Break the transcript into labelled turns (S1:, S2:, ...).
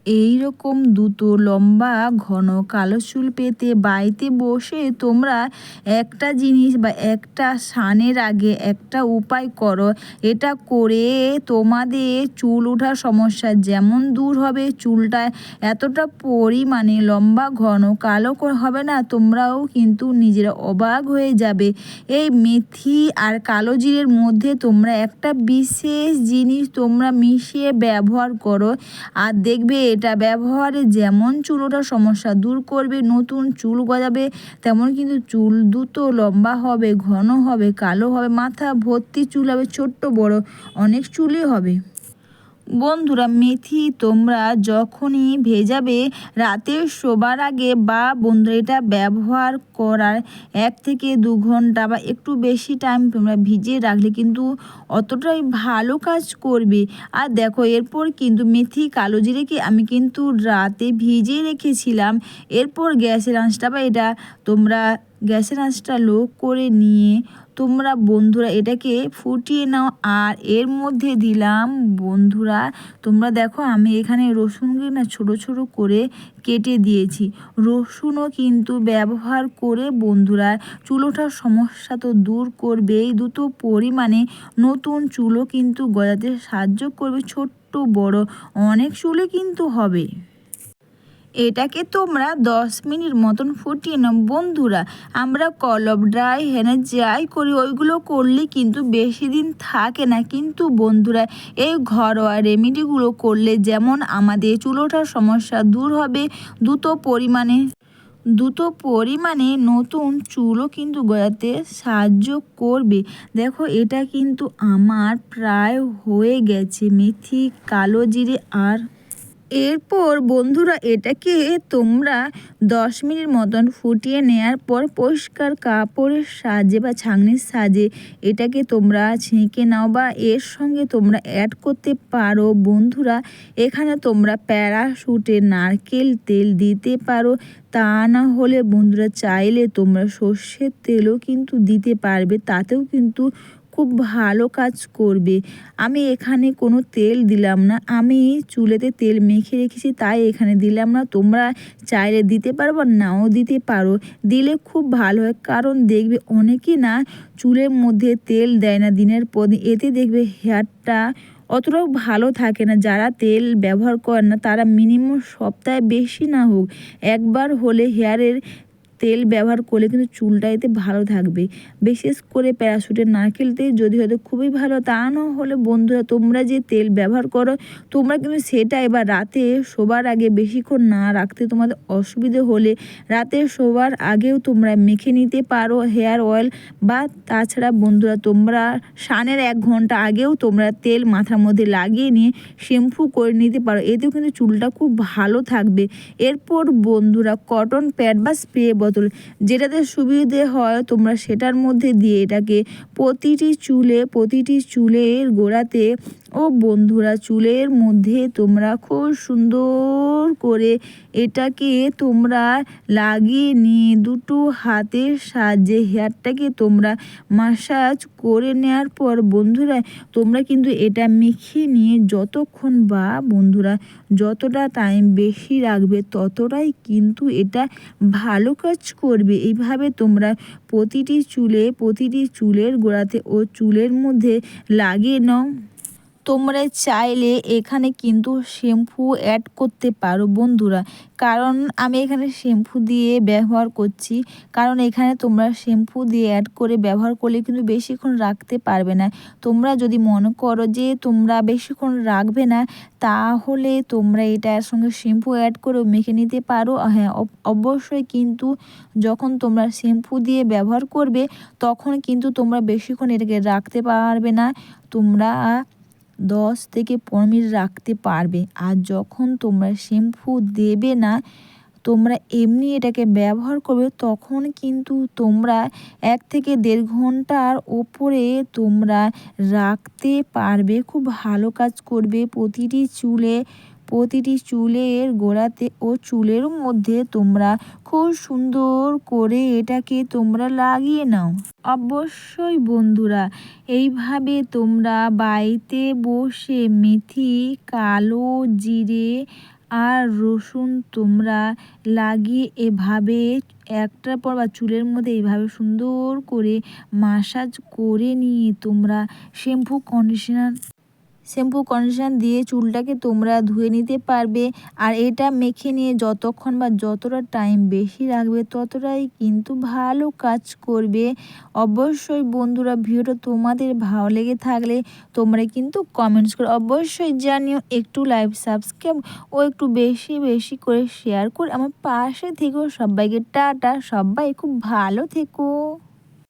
S1: এই রকম দুটো লম্বা ঘন কালো চুল পেতে বাড়িতে বসে তোমরা একটা জিনিস বা একটা স্নানের আগে একটা উপায় করো। এটা করে তোমাদের চুল ওঠার সমস্যা যেমন দূর হবে, চুলটা এতটা পরিমাণে লম্বা ঘন কালো হবে না, তোমরাও কিন্তু নিজেরা অবাক হয়ে যাবে। এই মেথি আর কালো জিরের মধ্যে তোমরা একটা বিশেষ জিনিস তোমরা মিশিয়ে ব্যবহার করো, আর দেখবে এটা ব্যবহারে যেমন চুল ওঠার সমস্যা দূর করবে, নতুন চুল গজাবে, তেমন কিন্তু চুল দ্রুত লম্বা হবে, ঘন হবে, কালো হবে, মাথা ভর্তি চুল হবে, ছোট্ট বড় অনেক চুলই হবে। বন্ধুরা, মেথি তোমরা যখনই ভেজাবে রাতে শোবার আগে, বা বন্ধুরা এটা ব্যবহার করার 1 থেকে 2 ঘন্টা বা একটু বেশি টাইম তোমরা ভিজিয়ে রাখলে কিন্তু অতটাই ভালো কাজ করবে। আর দেখো, এরপর কিন্তু মেথি কালো জিরেকে আমি কিন্তু রাতে ভিজিয়ে রেখেছিলাম। এরপর গ্যাসের আঁচটা বা এটা তোমরা গ্যাসের আঁচটা লো করে নিয়ে তোমরা বন্ধুরা এটাকে ফুটিয়ে নাও। আর এর মধ্যে দিলাম বন্ধুরা, তোমরা দেখো আমি এখানে রসুনকে না ছোট ছোট করে কেটে দিয়েছি। রসুনও কিন্তু ব্যবহার করে বন্ধুরা চুল ওঠার সমস্যা তো দূর করবে, এই দুটো পরিমাণে নতুন চুলও কিন্তু গজাতে সাহায্য করবে, ছোট্ট বড় অনেক চুলে কিন্তু হবে। এটাকে তোমরা 10 মিনিট মতন ফুটিয়ে নাও। বন্ধুরা, আমরা কলপ ড্রাই হেনা যাই করি ওইগুলো করলে কিন্তু বেশি দিন থাকে না, কিন্তু বন্ধুরা এই ঘরোয়া রেমেডিগুলো করলে যেমন আমাদের চুল ওঠার সমস্যা দূর হবে, দ্রুত পরিমাণে নতুন চুলও কিন্তু গজাতে সাহায্য করবে। দেখো, এটা কিন্তু আমার প্রায় হয়ে গেছে মেথি কালো জিরে। আর এরপর বন্ধুরা এটাকে তোমরা 10 মিনিট মতন ফুটিয়ে নেওয়ার পর পরিষ্কার কাপড়ের সাহায্যে বা ছাঁকনির সাহায্যে এটাকে তোমরা ছেঁকে নাও, বা এর সঙ্গে তোমরা অ্যাড করতে পারো বন্ধুরা এখানে তোমরা প্যারাশুটের নারকেল তেল দিতে পারো। তা না হলে বন্ধুরা চাইলে তোমরা সর্ষের তেলও কিন্তু দিতে পারবে, তাতেও কিন্তু খুব ভালো কাজ করবে। আমি এখানে কোনো তেল দিলাম না, আমি চুলেতে তেল মেখে রেখেছি তাই এখানে দিলাম না। তোমরা চাইলে দিতে পারো বা নাও দিতে পারো, দিলে খুব ভালো হয়। কারণ দেখবে অনেকে না চুলের মধ্যে তেল দেয় না দিনের পর দিন, এতে দেখবে হেয়ারটা অতটাও ভালো থাকে না। যারা তেল ব্যবহার করেন না তারা মিনিমাম সপ্তাহে বেশি না হোক একবার হলে হেয়ারের তেল ব্যবহার করলে কিন্তু চুলটা এতে ভালো থাকবে। বিশেষ করে প্যারাশুটের নারকেল তেল যদি হয়তো খুবই ভালো, তা না হলে বন্ধুরা তোমরা যে তেল ব্যবহার করো তোমরা কিন্তু সেটা এবার রাতে শোবার আগে বেশিক্ষণ না রাখতে তোমাদের অসুবিধে হলে রাতে শোবার আগেও তোমরা মেখে নিতে পারো হেয়ার অয়েল। বা তাছাড়া বন্ধুরা তোমরা স্নানের 1 ঘন্টা আগেও তোমরা তেল মাথার মধ্যে লাগিয়ে নিয়ে শ্যাম্পু করে নিতে পারো, এতেও কিন্তু চুলটা খুব ভালো থাকবে। এরপর বন্ধুরা কটন প্যাড বা স্প্রে বোতল যেটাতে সুবিধে হয় তোমরা সেটার মধ্যে দিয়ে এটাকে প্রতিটি চুলের গোড়াতে ও বন্ধুরা চুলের মধ্যে তোমরা খুব সুন্দর করে এটাকে তোমরা লাগিয়ে নিয়ে দুটো হাতের সাহায্যে হেয়ারটাকে তোমরা মাসাজ করে নেওয়ার পর বন্ধুরা তোমরা কিন্তু এটা মেখে নিয়ে যতক্ষণ বা বন্ধুরা যতটা টাইম বেশি রাখবে ততটাই কিন্তু এটা ভালো কাজ করবে। এইভাবে তোমরা প্রতিটি চুলের গোড়াতে ও চুলের মধ্যে লাগিয়ে নাও। তোমরা চাইলে এখানে কিন্তু শ্যাম্পু অ্যাড করতে পারো বন্ধুরা, কারণ আমি এখানে শ্যাম্পু দিয়ে ব্যবহার করছি। কারণ এখানে তোমরা শ্যাম্পু দিয়ে অ্যাড করে ব্যবহার করলে কিন্তু বেশিক্ষণ রাখতে পারবে না। তোমরা যদি মনে করো যে তোমরা বেশিক্ষণ রাখবে না, তাহলে তোমরা এটার সঙ্গে শ্যাম্পু অ্যাড করে মেখে নিতে পারো। হ্যাঁ, অবশ্যই কিন্তু যখন তোমরা শ্যাম্পু দিয়ে ব্যবহার করবে তখন কিন্তু তোমরা বেশিক্ষণ এটাকে রাখতে পারবে না, তোমরা 10 থেকে 15 মিনিট রাখতে পারবে। আর যখন তোমরা শ্যাম্পু দেবে না, তোমরা এমনি এটাকে ব্যবহার করবে, তখন কিন্তু তোমরা 1 থেকে 1.5 ঘন্টার ওপরে তোমরা রাখতে পারবে, খুব ভালো কাজ করবে। প্রতিটি চুলের গোড়াতে ও চুলের মধ্যে তোমরা খুব সুন্দর করে এটাকে তোমরা লাগিয়ে নাও। অবশ্যই বন্ধুরা এইভাবে তোমরা বাড়িতে বসে মেথি কালো জিরে আর রসুন তোমরা লাগিয়ে এভাবে একটার পর বা চুলের মধ্যে এইভাবে সুন্দর করে মাসাজ করে নিয়ে তোমরা শ্যাম্পু কন্ডিশনার দিয়ে চুলটাকে তোমরা ধুয়ে নিতে পারবে। আর এটা মেখে নিয়ে যতক্ষণ বা যতটা টাইম বেশি রাখবে ততটাই কিন্তু ভালো কাজ করবে। অবশ্যই বন্ধুরা, ভিডিওটা তোমাদের ভালো লেগে থাকলে তোমরা কিন্তু কমেন্টস করে অবশ্যই জানিও। একটু লাইভ সাবস্ক্রাইব ও একটু বেশি বেশি করে শেয়ার করে আমার পাশে থেকো। সবাইকে টাটা, সবাই খুব ভালো থেকো।